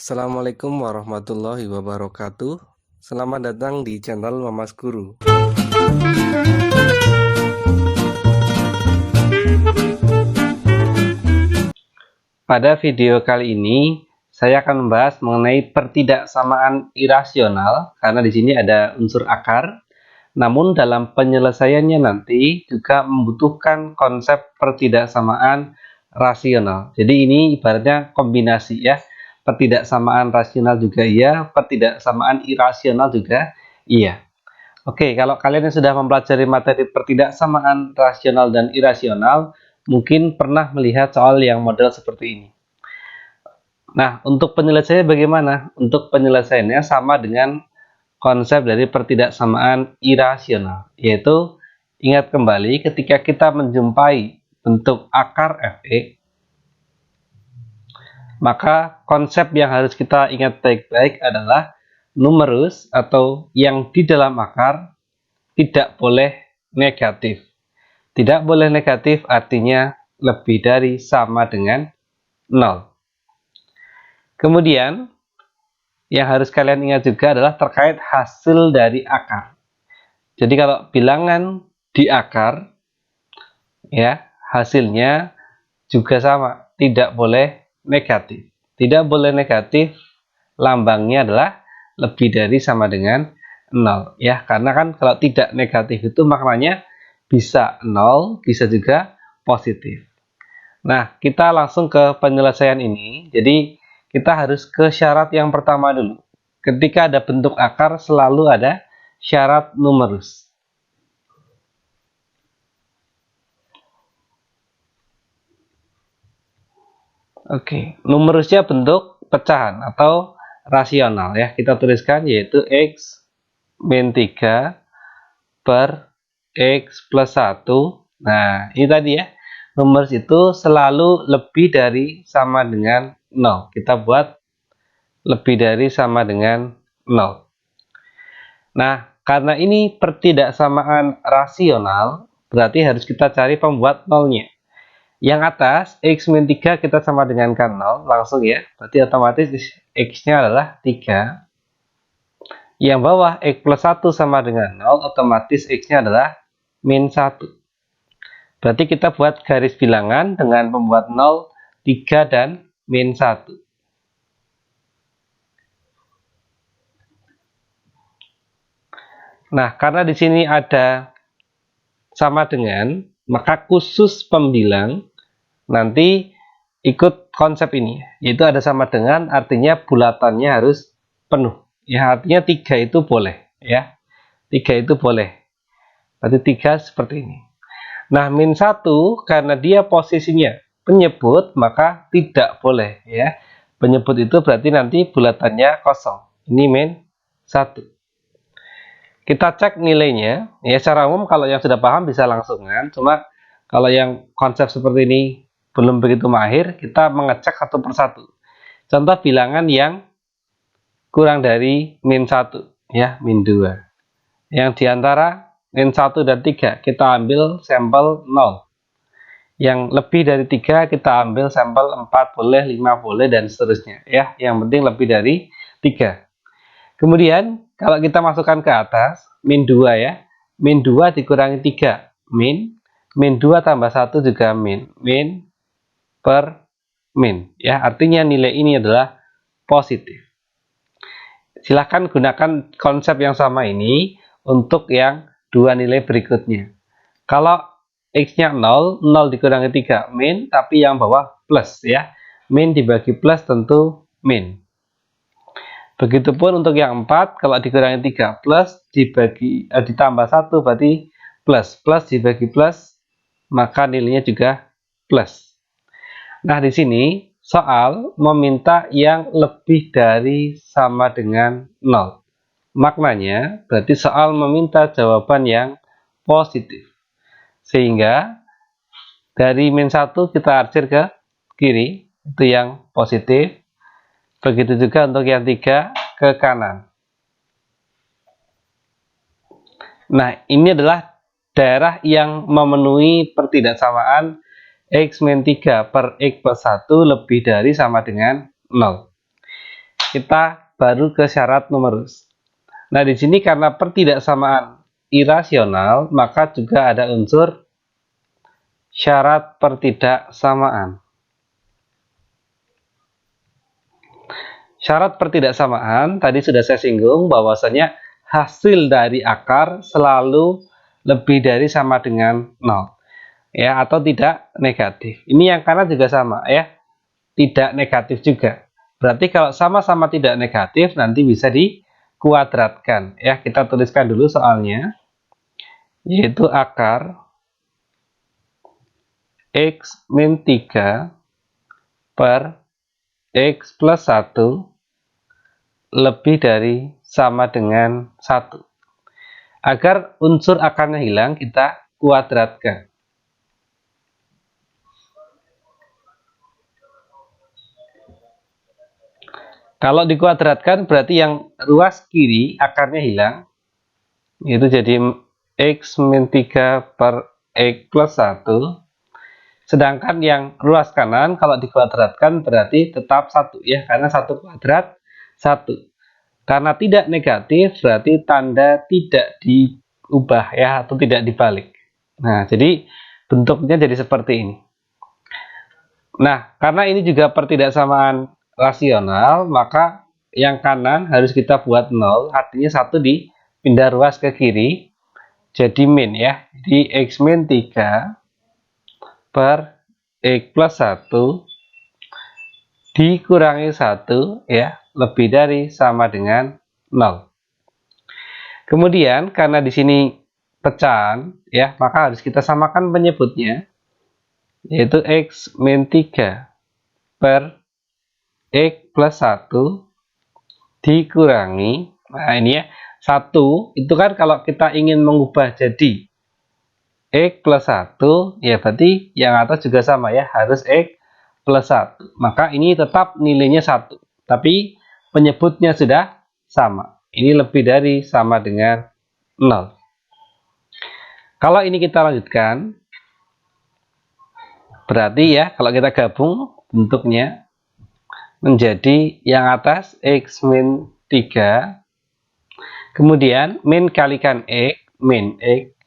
Assalamualaikum warahmatullahi wabarakatuh. Selamat datang di channel Mamas Guru. Pada video kali ini saya akan membahas mengenai pertidaksamaan irasional karena di sini ada unsur akar. Namun dalam penyelesaiannya nanti juga membutuhkan konsep pertidaksamaan rasional. Jadi ini ibaratnya kombinasi ya. Pertidaksamaan rasional juga iya, pertidaksamaan irasional juga iya. Oke, kalau kalian yang sudah mempelajari materi pertidaksamaan rasional dan irasional, mungkin pernah melihat soal yang model seperti ini. Nah, untuk penyelesaiannya bagaimana? Untuk penyelesaiannya sama dengan konsep dari pertidaksamaan irasional, yaitu ingat kembali ketika kita menjumpai bentuk akar Fe, maka konsep yang harus kita ingat baik-baik adalah numerus atau yang di dalam akar tidak boleh negatif. Tidak boleh negatif artinya lebih dari sama dengan 0. Kemudian yang harus kalian ingat juga adalah terkait hasil dari akar. Jadi kalau bilangan di akar ya hasilnya juga sama, tidak boleh negatif. Tidak boleh negatif, lambangnya adalah lebih dari sama dengan 0 ya, karena kan kalau tidak negatif itu maknanya bisa 0, bisa juga positif. Nah, kita langsung ke penyelesaian ini. Jadi kita harus ke syarat yang pertama dulu. Ketika ada bentuk akar selalu ada syarat numerus. Oke, numerusnya bentuk pecahan atau rasional ya. Kita tuliskan yaitu X min 3 per X plus 1. Nah, ini tadi ya. Numerus itu selalu lebih dari sama dengan 0. Kita buat lebih dari sama dengan 0. Nah, karena ini pertidaksamaan rasional, berarti harus kita cari pembuat nolnya. Yang atas, X min 3 kita sama dengan kan 0, langsung ya. Berarti otomatis X-nya adalah 3. Yang bawah, X plus 1 sama dengan 0, otomatis X-nya adalah min 1. Berarti kita buat garis bilangan dengan pembuat 0, 3, dan min 1. Nah, karena di sini ada sama dengan, maka khusus pembilang nanti ikut konsep ini, yaitu ada sama dengan artinya bulatannya harus penuh. Ya, artinya 3 itu boleh ya. 3 itu boleh. Berarti 3 seperti ini. Nah, min 1 karena dia posisinya penyebut maka tidak boleh ya. Penyebut itu berarti nanti bulatannya kosong. Ini min 1. Kita cek nilainya. Ya, secara umum kalau yang sudah paham bisa langsungan. Cuma kalau yang konsep seperti ini belum begitu mahir, kita mengecek satu persatu. Contoh bilangan yang kurang dari min 1 ya, min 2. Yang diantara min 1 dan 3 kita ambil sampel 0. Yang lebih dari 3 kita ambil sampel 4 boleh, 5 boleh, dan seterusnya ya. Yang penting lebih dari 3. Kemudian kalau kita masukkan ke atas, min 2 ya. Min 2 dikurangi 3, min. Min 2 tambah 1 juga min. Min per min ya. Artinya nilai ini adalah positif. Silahkan gunakan konsep yang sama ini untuk yang dua nilai berikutnya. Kalau X-nya 0, 0 dikurangi 3, min, tapi yang bawah plus ya. Min dibagi plus tentu min. Begitupun untuk yang 4, kalau dikurangi 3 plus ditambah 1 berarti plus. Plus dibagi plus, maka nilainya juga plus. Nah, di sini soal meminta yang lebih dari sama dengan 0. Maknanya berarti soal meminta jawaban yang positif. Sehingga dari min 1 kita arsir ke kiri, itu yang positif. Begitu juga untuk yang 3 ke kanan. Nah, ini adalah daerah yang memenuhi pertidaksamaan X min 3 per X plus 1 lebih dari sama dengan 0. kita baru ke syarat numerus. Nah, di sini karena pertidaksamaan irasional, maka juga ada unsur syarat pertidaksamaan. Syarat pertidaksamaan tadi sudah saya singgung bahwasanya hasil dari akar selalu lebih dari sama dengan 0. Ya, atau tidak negatif. Ini yang kanan juga sama ya. Tidak negatif juga. Berarti kalau sama-sama tidak negatif nanti bisa dikuadratkan. Ya, kita tuliskan dulu soalnya. Yaitu akar X min 3 per X plus 1 lebih dari sama dengan 1. Agar unsur akarnya hilang, kita kuadratkan. Kalau dikuadratkan berarti yang ruas kiri akarnya hilang, itu jadi X min 3 per X plus 1. Sedangkan yang ruas kanan kalau dikuadratkan berarti tetap 1 ya, karena 1 kuadrat 1. Karena tidak negatif berarti tanda tidak diubah ya, atau tidak dibalik. Nah, jadi bentuknya jadi seperti ini. Nah, karena ini juga pertidaksamaan rasional, maka yang kanan harus kita buat 0, artinya 1 dipindah ruas ke kiri, jadi min ya. Jadi X min 3 per X plus 1 dikurangi 1 ya, lebih dari sama dengan 0. Kemudian karena di sini pecahan ya, maka harus kita samakan penyebutnya, yaitu X min 3 per X plus 1 dikurangi, nah ini ya, 1 itu kan kalau kita ingin mengubah jadi X plus 1 ya berarti yang atas juga sama ya, harus X plus 1. Maka ini tetap nilainya 1, tapi penyebutnya sudah sama. Ini lebih dari sama dengan 0. Kalau ini kita lanjutkan, berarti ya kalau kita gabung bentuknya menjadi yang atas X min 3, kemudian min kalikan X, min X,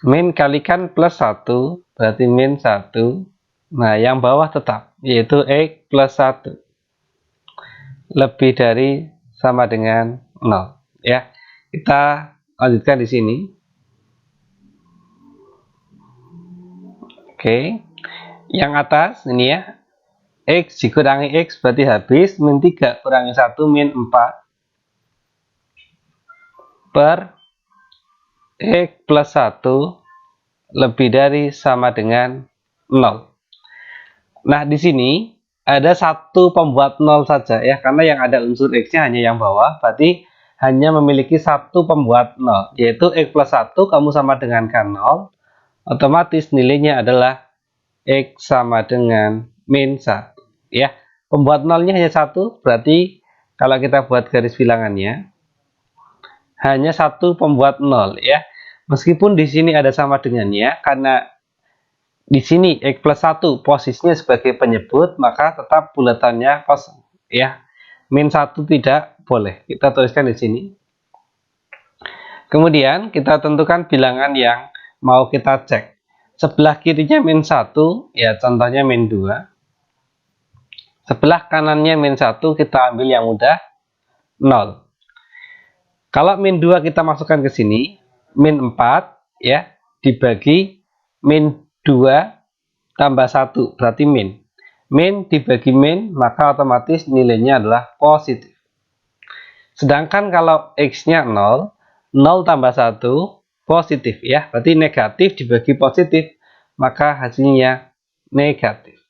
min kalikan plus 1, berarti min 1. Nah, yang bawah tetap, yaitu X plus 1. Lebih dari sama dengan 0. Ya, kita lanjutkan di sini. Oke, yang atas ini ya, X dikurangi X berarti habis, min 3 kurangi 1, min 4 per X plus 1 lebih dari sama dengan 0. Nah, di sini ada satu pembuat 0 saja ya, karena yang ada unsur X-nya hanya yang bawah, berarti hanya memiliki satu pembuat 0, yaitu X plus 1 kamu sama dengan kan 0, otomatis nilainya adalah X sama dengan min 1 ya. Pembuat 0-nya hanya 1, berarti kalau kita buat garis bilangannya hanya satu pembuat 0 ya. Meskipun di sini ada sama dengannya, karena di sini X plus 1 posisinya sebagai penyebut, maka tetap bulatannya kosong ya. Min 1 tidak boleh. Kita tuliskan di sini. Kemudian kita tentukan bilangan yang mau kita cek. Sebelah kirinya min 1, ya contohnya min 2. Sebelah kanannya min 1, kita ambil yang mudah, 0. Kalau min 2 kita masukkan ke sini, min 4 ya, dibagi min 2 tambah 1, berarti min. Min dibagi min, maka otomatis nilainya adalah positif. Sedangkan kalau X-nya 0, 0 tambah 1, positif ya, berarti negatif dibagi positif, maka hasilnya negatif.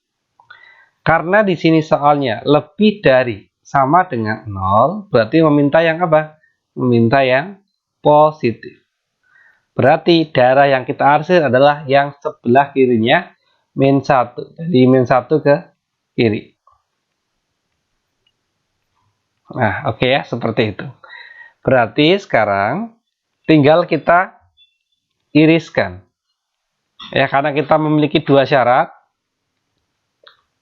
Karena di sini soalnya lebih dari sama dengan 0, berarti meminta yang apa? Meminta yang positif. Berarti daerah yang kita arsir adalah yang sebelah kirinya min 1. Jadi min 1 ke kiri. Nah, oke ya, seperti itu. Berarti sekarang tinggal kita iriskan. Ya, karena kita memiliki dua syarat.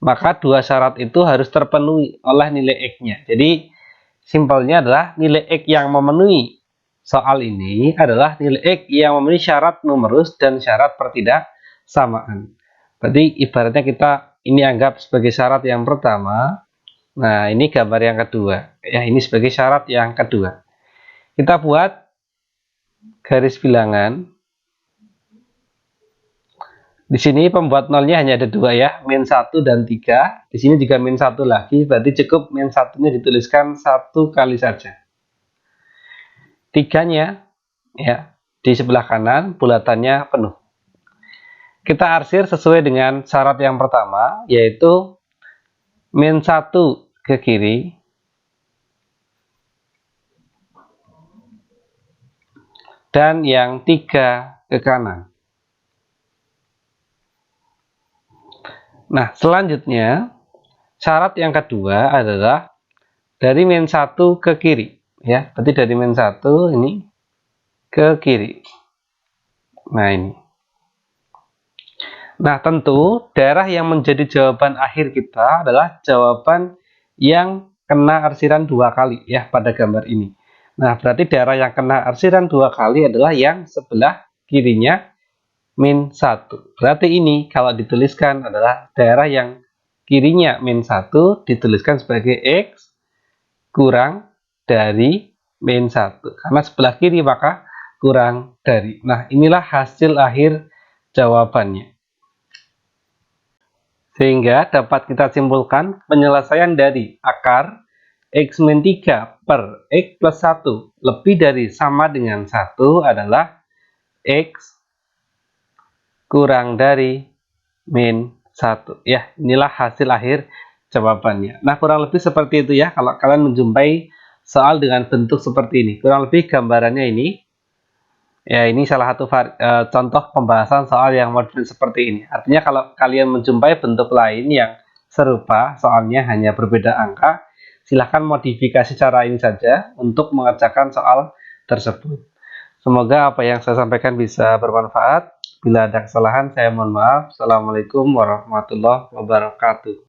maka dua syarat itu harus terpenuhi oleh nilai X-nya. Jadi simpelnya adalah nilai X yang memenuhi soal ini adalah nilai X yang memenuhi syarat numerus dan syarat pertidaksamaan. Berarti ibaratnya kita ini anggap sebagai syarat yang pertama. Nah, ini gambar yang kedua. Ya, ini sebagai syarat yang kedua. Kita buat garis bilangan. Di sini pembuat nolnya hanya ada dua ya, min 1 dan 3. Di sini juga min 1 lagi, berarti cukup min 1-nya dituliskan 1 kali saja. 3-nya ya, di sebelah kanan bulatannya penuh. Kita arsir sesuai dengan syarat yang pertama, yaitu min 1 ke kiri, dan yang 3 ke kanan. Nah, selanjutnya syarat yang kedua adalah dari min 1 ke kiri. Ya, berarti dari min 1 ini ke kiri. Nah, ini. Nah, tentu daerah yang menjadi jawaban akhir kita adalah jawaban yang kena arsiran 2 kali ya pada gambar ini. Nah, berarti daerah yang kena arsiran 2 kali adalah yang sebelah kirinya min 1. Berarti ini kalau dituliskan adalah daerah yang kirinya min 1 dituliskan sebagai X kurang dari min 1. Karena sebelah kiri maka kurang dari. Nah, inilah hasil akhir jawabannya. Sehingga dapat kita simpulkan penyelesaian dari akar X min 3 per X plus 1 lebih dari sama dengan 1 adalah X kurang dari min 1. Ya, inilah hasil akhir jawabannya. Nah, kurang lebih seperti itu ya. Kalau kalian menjumpai soal dengan bentuk seperti ini. Kurang lebih gambarannya ini. Ya, ini salah satu contoh pembahasan soal yang model seperti ini. Artinya kalau kalian menjumpai bentuk lain yang serupa, soalnya hanya berbeda angka, silahkan modifikasi cara ini saja untuk mengerjakan soal tersebut. Semoga apa yang saya sampaikan bisa bermanfaat. Bila ada kesalahan, saya mohon maaf. Assalamualaikum warahmatullahi wabarakatuh.